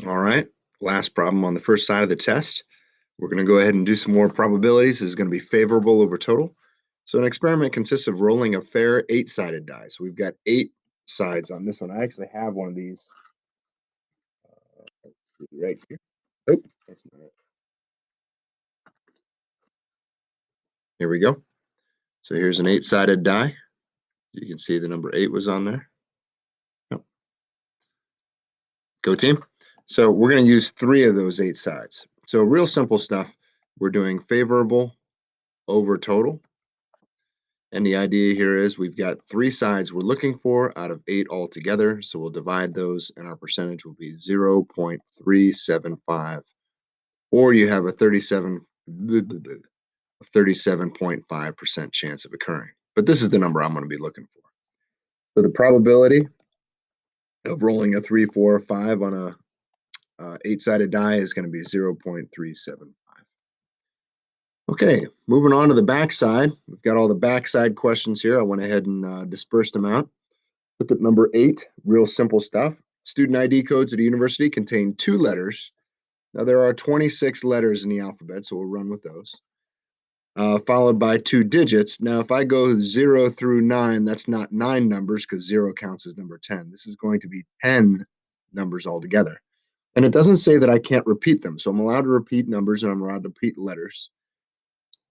All right, last problem on the first side of the test. We're going to go ahead and do some more probabilities. This is going to be favorable over total. So an experiment consists of rolling a fair 8-sided die. So we've got 8 sides on this one. I actually have one of these right here. Oh, that's not it. Here we go. So here's an 8-sided die. You can see the number 8 was on there. Yep. Go team. So we're going to use 3 of those 8 sides. So real simple stuff. We're doing favorable over total. And the idea here is we've got 3 sides we're looking for out of 8 altogether. So we'll divide those and our percentage will be 0.375. Or you have a 37.5% chance of occurring. But this is the number I'm going to be looking for. So the probability of rolling a 3, 4, or 5 on a 8-sided die is going to be 0.375. Okay, moving on to the backside. We've got all the backside questions here. I went ahead and dispersed them out. Look at number 8, real simple stuff. Student ID codes at a university contain 2 letters. Now there are 26 letters in the alphabet, so we'll run with those. Followed by 2 digits. Now if I go 0 through 9, that's not 9 numbers because 0 counts as number 10. This is going to be 10 numbers altogether. And it doesn't say that I can't repeat them. So I'm allowed to repeat numbers and I'm allowed to repeat letters.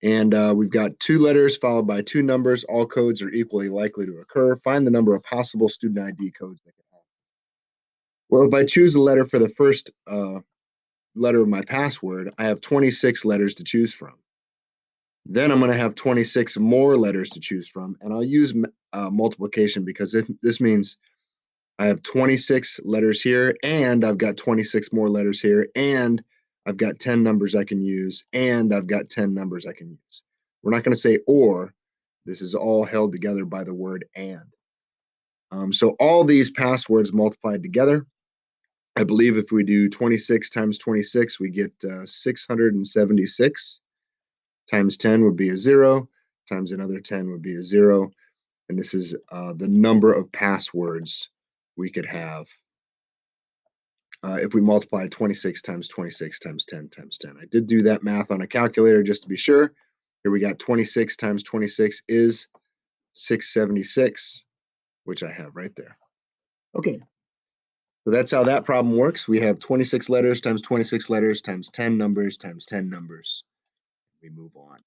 And we've got 2 letters followed by 2 numbers. All codes are equally likely to occur. Find the number of possible student ID codes that can happen. Well, if I choose a letter for the first letter of my password, I have 26 letters to choose from. Then I'm going to have 26 more letters to choose from. And I'll use multiplication because this means I have 26 letters here, and I've got 26 more letters here, and I've got 10 numbers I can use, and I've got 10 numbers I can use. We're not going to say or. This is all held together by the word and. So all these passwords multiplied together, I believe if we do 26 times 26, we get 676. Times 10 would be a 0. Times another 10 would be a 0. And this is the number of passwords we could have if we multiply 26 times 26 times 10 times 10. I did do that math on a calculator just to be sure. Here we got 26 times 26 is 676, which I have right there. Okay, so that's how that problem works. We have 26 letters times 26 letters times 10 numbers times 10 numbers. We move on.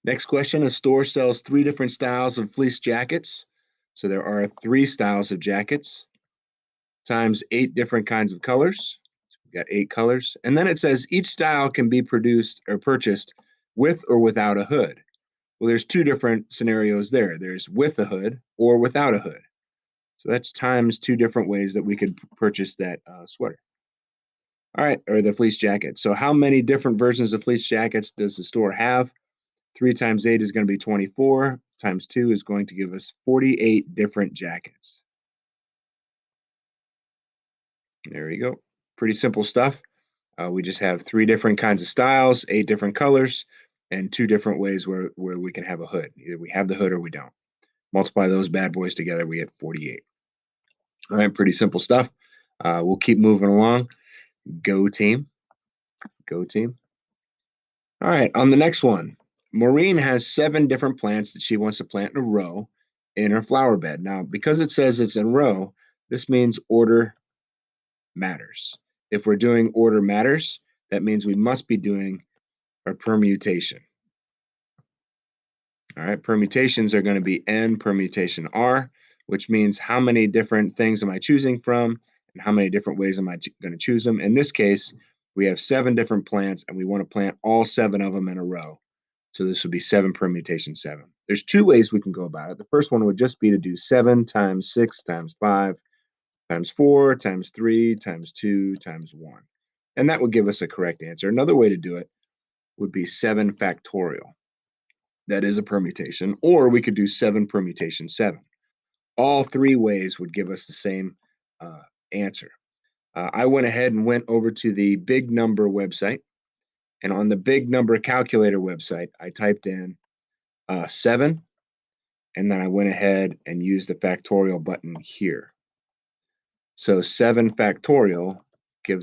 Next question, a store sells 3 different styles of fleece jackets. So there are 3 styles of jackets times 8 different kinds of colors. So we've got 8 colors. And then it says each style can be produced or purchased with or without a hood. Well, there's 2 different scenarios there. There's with a hood or without a hood. So that's times 2 different ways that we could purchase that sweater. All right, or the fleece jacket. So how many different versions of fleece jackets does the store have? 3 times 8 is going to be 24. Times 2 is going to give us 48 different jackets. There you go. Pretty simple stuff. We just have 3 different kinds of styles, 8 different colors, and 2 different ways where we can have a hood. Either we have the hood or we don't. Multiply those bad boys together, we get 48. All right, pretty simple stuff. We'll keep moving along. Go team. Go team. All right, on the next one, Maureen has 7 different plants that she wants to plant in a row in her flower bed. Now, because it says it's in a row, this means order matters. If we're doing order matters, that means we must be doing a permutation. All right, permutations are going to be N permutation R, which means how many different things am I choosing from and how many different ways am I going to choose them. In this case, we have 7 different plants and we want to plant all 7 of them in a row. So this would be 7 permutation 7. There's 2 ways we can go about it. The first one would just be to do 7 times 6 times 5 times 4 times 3 times 2 times 1. And that would give us a correct answer. Another way to do it would be 7 factorial. That is a permutation. Or we could do 7 permutation 7. All 3 ways would give us the same answer. I went ahead and went over to the Big Number website. And on the Big Number Calculator website, I typed in 7. And then I went ahead and used the factorial button here. So 7 factorial